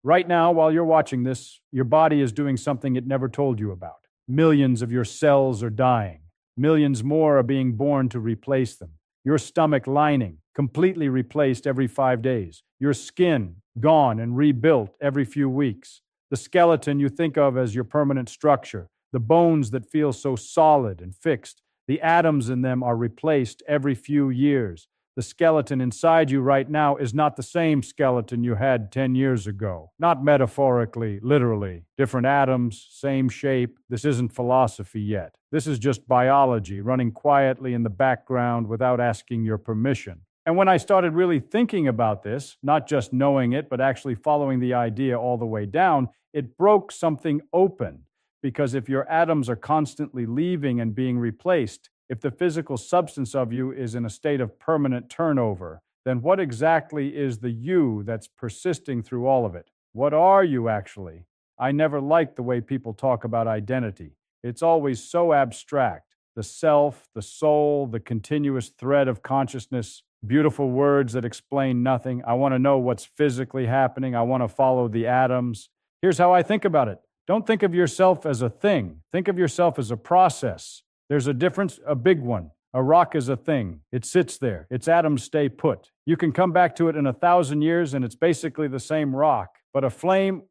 Right now, while you're watching this, your body is doing something it never told you about. Millions of your cells are dying. Millions more are being born to replace them. Your stomach lining, completely replaced every 5 days. Your skin, gone and rebuilt every few weeks. The skeleton you think of as your permanent structure. The bones that feel so solid and fixed. The atoms in them are replaced every few years. The skeleton inside you right now is not the same skeleton you had 10 years ago. Not metaphorically, literally. Different atoms, same shape. This isn't philosophy yet. This is just biology running quietly in the background without asking your permission. And when I started really thinking about this, not just knowing it, but actually following the idea all the way down, it broke something open. Because if your atoms are constantly leaving and being replaced, if the physical substance of you is in a state of permanent turnover, then what exactly is the you that's persisting through all of it? What are you actually? I never liked the way people talk about identity. It's always so abstract. The self, the soul, the continuous thread of consciousness, beautiful words that explain nothing. I want to know what's physically happening. I want to follow the atoms. Here's how I think about it. Don't think of yourself as a thing. Think of yourself as a process. There's a difference, a big one. A rock is a thing. It sits there. Its atoms stay put. You can come back to it in 1,000 years and it's basically the same rock. But a flame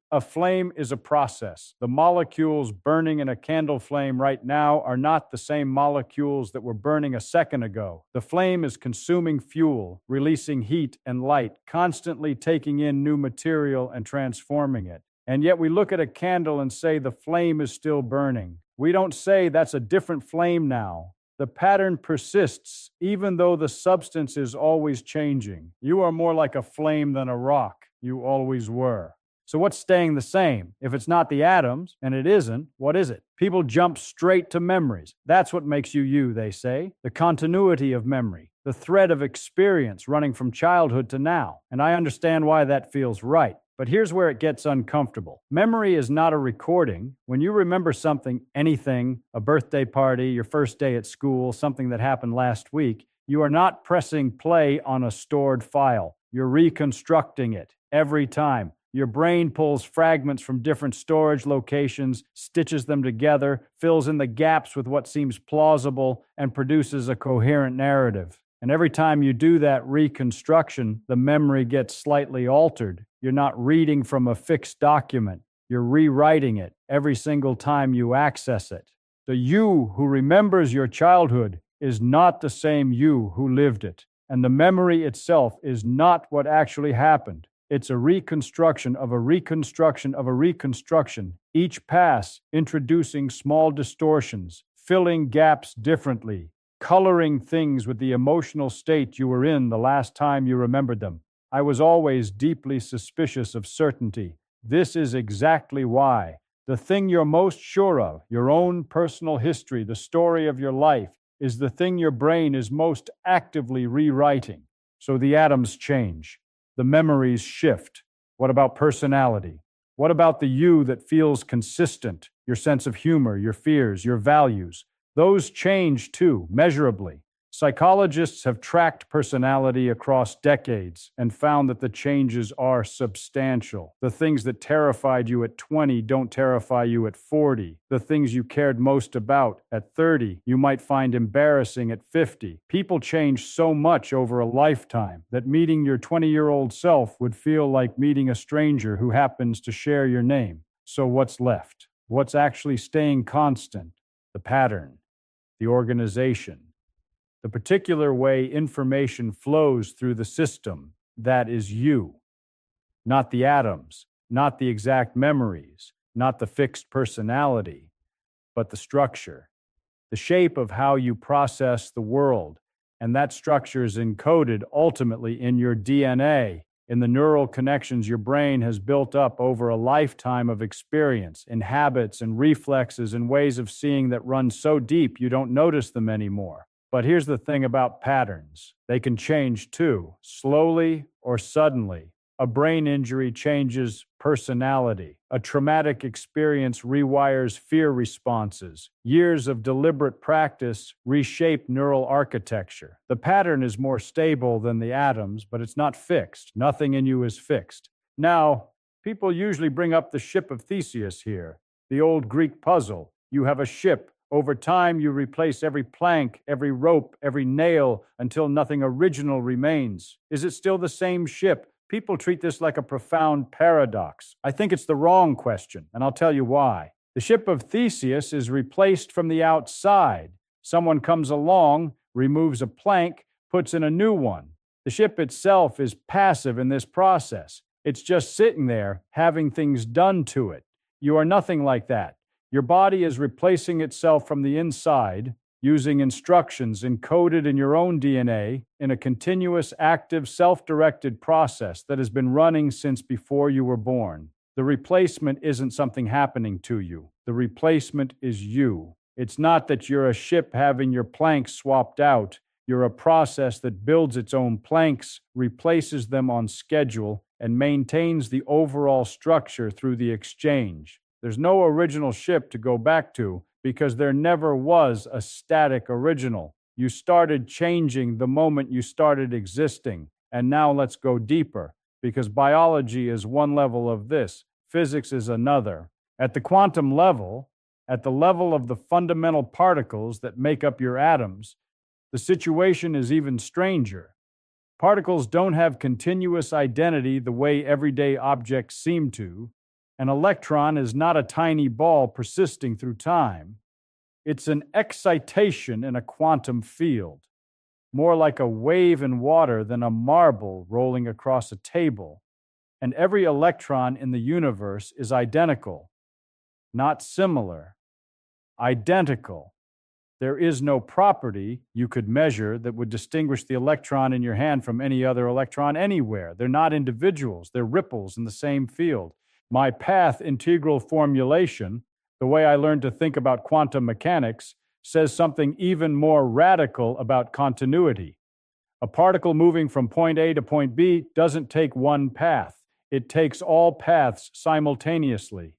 is a process. The molecules burning in a candle flame right now are not the same molecules that were burning a second ago. The flame is consuming fuel, releasing heat and light, constantly taking in new material and transforming it. And yet we look at a candle and say the flame is still burning. We don't say that's a different flame now. The pattern persists, even though the substance is always changing. You are more like a flame than a rock. You always were. So what's staying the same? If it's not the atoms, and it isn't, what is it? People jump straight to memories. That's what makes you you, they say. The continuity of memory, the thread of experience running from childhood to now. And I understand why that feels right. But here's where it gets uncomfortable. Memory is not a recording. When you remember something, anything, a birthday party, your first day at school, something that happened last week, you are not pressing play on a stored file. You're reconstructing it every time. Your brain pulls fragments from different storage locations, stitches them together, fills in the gaps with what seems plausible, and produces a coherent narrative. And every time you do that reconstruction, the memory gets slightly altered. You're not reading from a fixed document. You're rewriting it every single time you access it. The you who remembers your childhood is not the same you who lived it. And the memory itself is not what actually happened. It's a reconstruction of a reconstruction of a reconstruction, each pass introducing small distortions, filling gaps differently, coloring things with the emotional state you were in the last time you remembered them. I was always deeply suspicious of certainty. This is exactly why. The thing you're most sure of, your own personal history, the story of your life, is the thing your brain is most actively rewriting. So the atoms change. The memories shift. What about personality? What about the you that feels consistent? Your sense of humor, your fears, your values. Those change too, measurably. Psychologists have tracked personality across decades and found that the changes are substantial. The things that terrified you at 20 don't terrify you at 40. The things you cared most about at 30, you might find embarrassing at 50. People change so much over a lifetime that meeting your 20-year-old self would feel like meeting a stranger who happens to share your name. So what's left? What's actually staying constant? The pattern, the organization, the particular way information flows through the system. That is you. Not the atoms, not the exact memories, not the fixed personality, but the structure, the shape of how you process the world. And that structure is encoded ultimately in your DNA, in the neural connections your brain has built up over a lifetime of experience, in habits and reflexes and ways of seeing that run so deep you don't notice them anymore. But here's the thing about patterns. They can change too, slowly or suddenly. A brain injury changes personality. A traumatic experience rewires fear responses. Years of deliberate practice reshape neural architecture. The pattern is more stable than the atoms, but it's not fixed. Nothing in you is fixed. Now, People usually bring up the ship of Theseus here, the old Greek puzzle. You have a ship. Over time, you replace every plank, every rope, every nail until nothing original remains. Is it still the same ship? People treat this like a profound paradox. I think it's the wrong question, and I'll tell you why. The ship of Theseus is replaced from the outside. Someone comes along, removes a plank, puts in a new one. The ship itself is passive in this process. It's just sitting there, having things done to it. You are nothing like that. Your body is replacing itself from the inside, using instructions encoded in your own DNA in a continuous, active, self-directed process that has been running since before you were born. The replacement isn't something happening to you. The replacement is you. It's not that you're a ship having your planks swapped out. You're a process that builds its own planks, replaces them on schedule, and maintains the overall structure through the exchange. There's no original ship to go back to because there never was a static original. You started changing the moment you started existing. And now let's go deeper, because biology is one level of this, physics is another. At the quantum level, at the level of the fundamental particles that make up your atoms, the situation is even stranger. Particles don't have continuous identity the way everyday objects seem to. An electron is not a tiny ball persisting through time. It's an excitation in a quantum field, more like a wave in water than a marble rolling across a table. And every electron in the universe is identical, not similar, identical. There is no property you could measure that would distinguish the electron in your hand from any other electron anywhere. They're not individuals, they're ripples in the same field. My path integral formulation, the way I learned to think about quantum mechanics, says something even more radical about continuity. A particle moving from point A to point B doesn't take one path. It takes all paths simultaneously.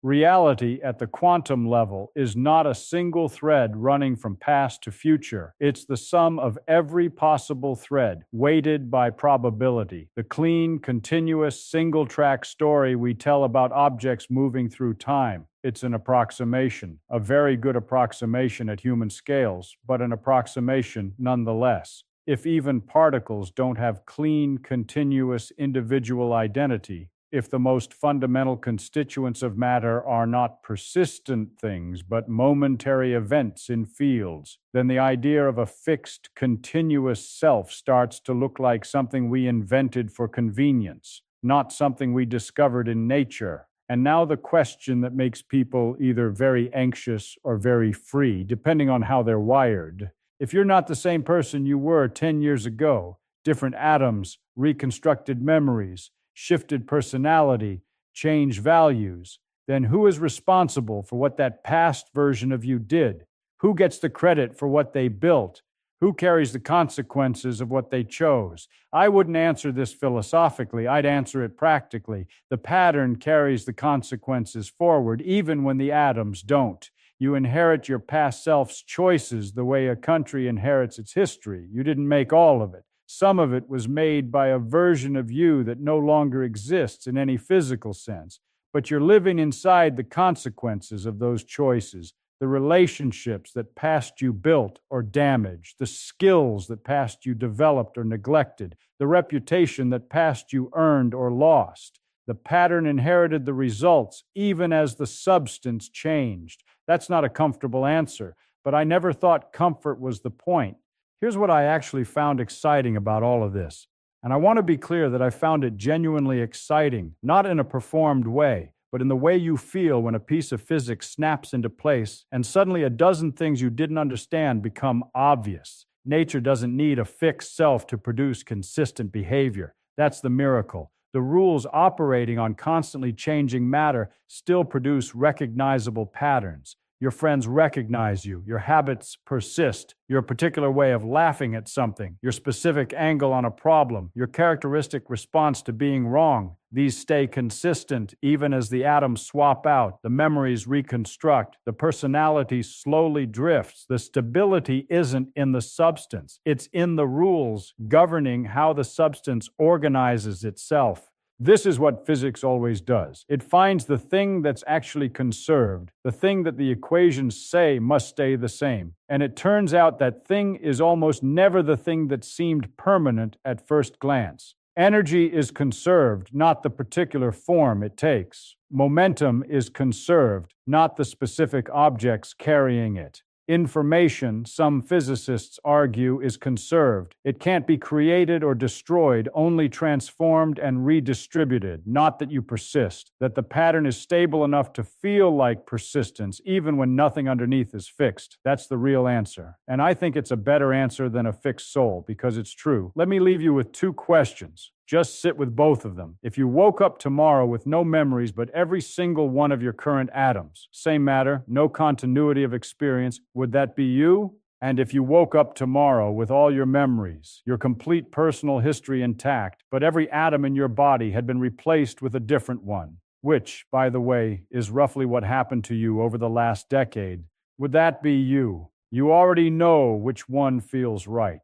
Reality at the quantum level is not a single thread running from past to future. It's the sum of every possible thread, weighted by probability. The clean, continuous, single-track story we tell about objects moving through time. It's an approximation, a very good approximation at human scales, but an approximation nonetheless. If even particles don't have clean, continuous, individual identity, if the most fundamental constituents of matter are not persistent things, but momentary events in fields, then the idea of a fixed, continuous self starts to look like something we invented for convenience, not something we discovered in nature. And now the question that makes people either very anxious or very free, depending on how they're wired. If you're not the same person you were 10 years ago, different atoms, reconstructed memories, shifted personality, changed values, then who is responsible for what that past version of you did? Who gets the credit for what they built? Who carries the consequences of what they chose? I wouldn't answer this philosophically. I'd answer it practically. The pattern carries the consequences forward, even when the atoms don't. You inherit your past self's choices the way a country inherits its history. You didn't make all of it. Some of it was made by a version of you that no longer exists in any physical sense, but you're living inside the consequences of those choices, the relationships that past you built or damaged, the skills that past you developed or neglected, the reputation that past you earned or lost. The pattern inherited the results, even as the substance changed. That's not a comfortable answer, but I never thought comfort was the point. Here's what I actually found exciting about all of this. And I want to be clear that I found it genuinely exciting, not in a performed way, but in the way you feel when a piece of physics snaps into place and suddenly a dozen things you didn't understand become obvious. Nature doesn't need a fixed self to produce consistent behavior. That's the miracle. The rules operating on constantly changing matter still produce recognizable patterns. Your friends recognize you. Your habits persist. Your particular way of laughing at something, your specific angle on a problem, your characteristic response to being wrong. These stay consistent even as the atoms swap out, the memories reconstruct, the personality slowly drifts. The stability isn't in the substance. It's in the rules governing how the substance organizes itself. This is what physics always does. It finds the thing that's actually conserved, the thing that the equations say must stay the same. And it turns out that thing is almost never the thing that seemed permanent at first glance. Energy is conserved, not the particular form it takes. Momentum is conserved, not the specific objects carrying it. Information, some physicists argue, is conserved. It can't be created or destroyed, only transformed and redistributed, not that you persist, that the pattern is stable enough to feel like persistence, even when nothing underneath is fixed. That's the real answer. And I think it's a better answer than a fixed soul, because it's true. Let me leave you with two questions. Just sit with both of them. If you woke up tomorrow with no memories but every single one of your current atoms, same matter, no continuity of experience, would that be you? And if you woke up tomorrow with all your memories, your complete personal history intact, but every atom in your body had been replaced with a different one, which, by the way, is roughly what happened to you over the last decade, would that be you? You already know which one feels right.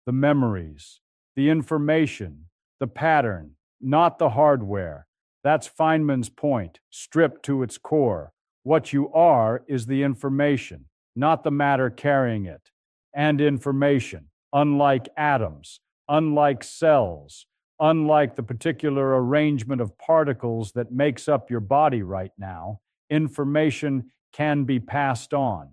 The memories, the information, the pattern, not the hardware. That's Feynman's point, stripped to its core. What you are is the information, not the matter carrying it. And information, unlike atoms, unlike cells, unlike the particular arrangement of particles that makes up your body right now, information can be passed on.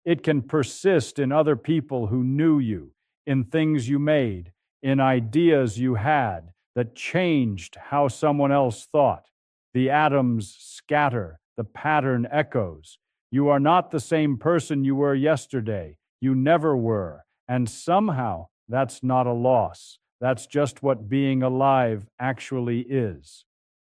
It can persist in other people who knew you, in things you made, in ideas you had that changed how someone else thought. The atoms scatter, the pattern echoes. You are not the same person you were yesterday. You never were. And somehow, that's not a loss. That's just what being alive actually is.